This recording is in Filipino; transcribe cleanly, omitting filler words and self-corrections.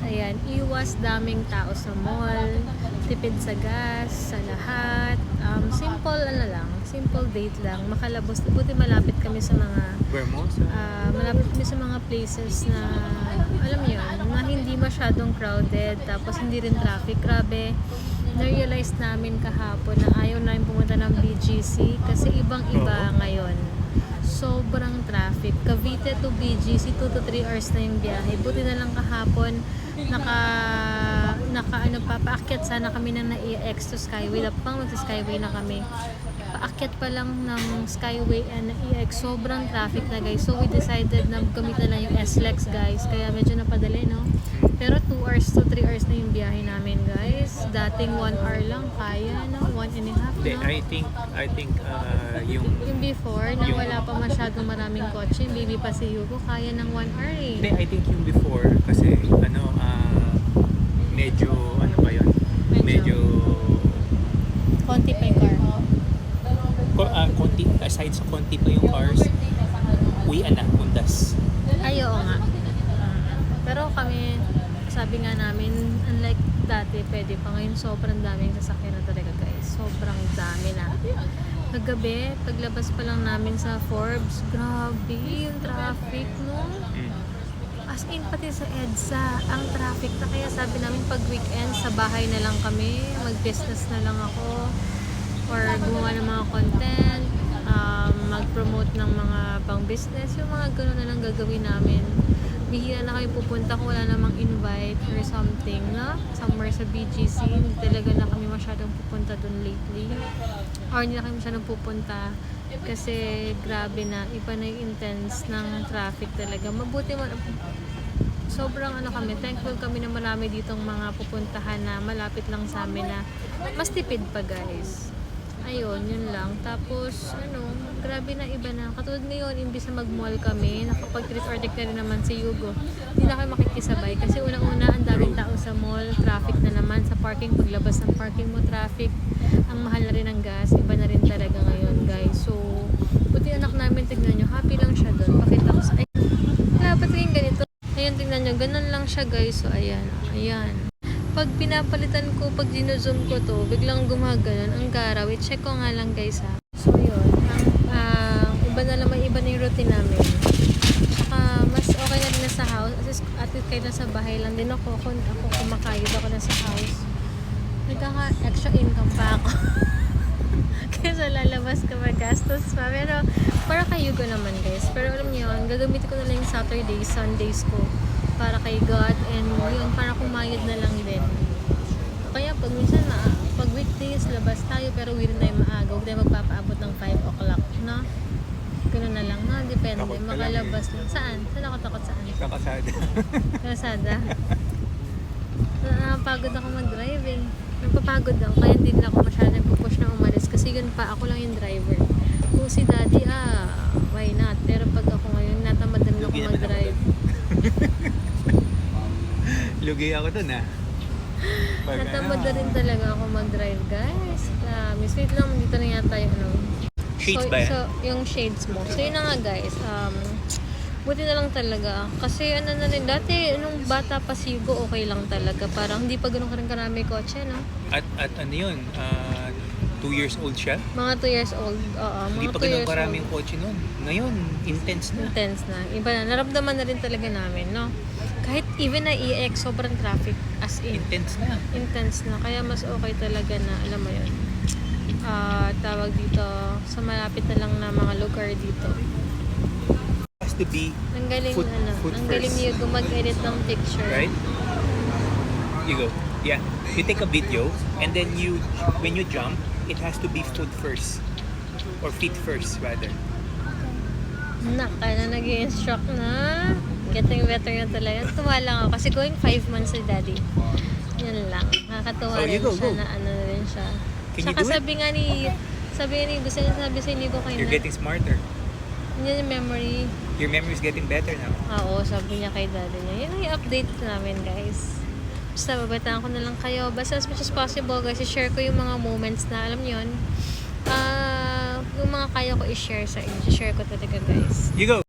ayan, iwas daming tao sa mall, tipid sa gas, sa lahat. Simple simple date lang, makalabos. Buti malapit kami sa mga Vermosa. malapit kami sa mga places na alam mo yun, na hindi masyadong crowded, tapos hindi rin traffic. Grabe, na-realize namin kahapon na ayaw namin pumunta ng BGC kasi ibang-iba ngayon. Sobrang traffic. Cavite to BGC, 2 to 3 hours na yung biyahe. Buti na lang kahapon, paakyat sana kami ng na-EX to Skyway. Lapang mag-Skyway na kami. Paakyat pa lang ng Skyway and EX. Sobrang traffic na, guys. So, we decided na gamit na lang yung SLEX, guys. Kaya medyo napadali, no? Pero 2 hours to 3 hours na yung biyahe namin, guys. Dating 1 hour lang, kaya, no? 1.5, Hindi, no? I think yung Before, na wala pa masyadong maraming kotse, baby pa si Hugo, kaya ng 1 hour eh. Hindi, I think yung before kasi medyo ano ba yun? Medyo Konti pa yung car. konti, aside sa konti pa yung cars, uwian na, undas. Ay, oo nga. Pero kami, sabi nga namin, unlike dati, pwede pa. Ngayon, sobrang daming sasakyan na talaga, guys. Sobrang dami na. Kagabi, paglabas pa lang namin sa Forbes, grabe yung traffic, no? As in, pati sa EDSA, ang traffic na. Kaya sabi namin, pag weekend, sa bahay na lang kami, mag-business na lang ako, or gumawa ng mga content, mag-promote ng mga pang-business, yung mga gano'n na lang gagawin namin. Bihira na kayo pupunta kung wala namang invite or something, na somewhere sa BGC. Hindi talaga na kami masyadong pupunta dun lately, or hindi na kami masyadong pupunta kasi grabe na, iba na yung intense ng traffic talaga. Mabuti sobrang kami, thankful kami na marami ditong mga pupuntahan na malapit lang sa amin na mas tipid pa, guys. Ayun, yun lang. Tapos, grabe na, iba na. Katulad ngayon, imbis na mag-mall kami, nakapag-treat or na rin naman si Hugo. Hindi na kayo makikisabay. Kasi unang-una, ang daming tao sa mall, traffic na naman. Sa parking, paglabas ng parking mo, traffic. Ang mahal na rin ng gas. Iba na rin talaga ngayon, guys. So, buti anak namin, tignan nyo, happy lang siya doon. Pakita ko sa, ay, dapat yung ganito. Ayun, tignan nyo, ganun lang siya, guys. So, ayan, ayan. Pag pinapalitan ko, pag dino-zoom ko to, biglang gumaganon ang garaw. I-check ko nga lang, guys, ha. So, yun. Iba na naman, iba na yung routine namin. Saka, mas okay na rin na sa house. At kayo na sa bahay lang din ako. Ako kumakayod ako na sa house. Nagkaka-extra income pa ako. Kaya lalabas ka magastos pa. Pero, para kayo ko naman, guys. Pero alam niyo yun, gagamitin ko na lang yung Saturdays, Sundays ko para kay God, and yun, para kumayod na lang din. Kaya pag minsan pag weekdays, labas tayo, pero uwi rin tayo maaga. Huwag tayo magpapaabot ng 5 o'clock, no? Gano'n na lang, no? Depende. Takot ka Makalabas lang. Saan? Saan ako takot, saan? Sa kasada. Kalsada? Napapagod ako mag-drive eh. Napapagod ako, kaya hindi na ako masyadong nagpupush na umalis. Kasi yun pa, ako lang yung driver. Kung si daddy, why not? Pero pag ako ngayon, natamad na ako mag-drive. Lugi ako dun, ha? Natamad na rin talaga ako mag-drive, guys. Miss, wait lang, dito na yata yung Shades ba yan? So, yung shades mo. So, yun na nga, guys. Buti na lang talaga. Kasi, na rin, dati, nung bata pa si Hugo, okay lang talaga. Parang, hindi pa ganun ka rin karami kotse, no? At ano yun? 2 years old siya? Mga 2 years old. Oo, Hindi mga pa 2 ganun years karaming old. kotse nun. Ngayon, intense na. Intense na. Iba na. Naramdaman na rin talaga namin, no? Kahit even na EX, sobrang traffic. As in. Intense na. Intense na. Kaya mas okay talaga na, alam mo yun, tawag dito, sa malapit na lang na mga lugar dito. Has to be Ang galing, foot ang first. galing niyo mag-edit ng picture. Right? You go. Yeah. You take a video and then when you jump, it has to be foot first. Or feet first, rather. Na nag-i-instruct na. Getting better na talaga. Tuwa lang ako. Kasi going 5 months si daddy. Yan lang. Nakakatuwa Oh, rin you go, siya go. na ano rin siya. Can you Saka do it? sabi nga ni, gusto niya sabi sa Nico kayo You're na, getting smarter. yun yung memory. Your memory is getting better now. Oo, sabi niya kay daddy niya. Yun ang i-update namin, guys. Basta babataan ko na lang kayo. Basta as much as possible, guys, i-share ko yung mga moments na, alam niyo yun, yung mga kaya ko i-share sa inyo. I-share ko talaga, guys. You go.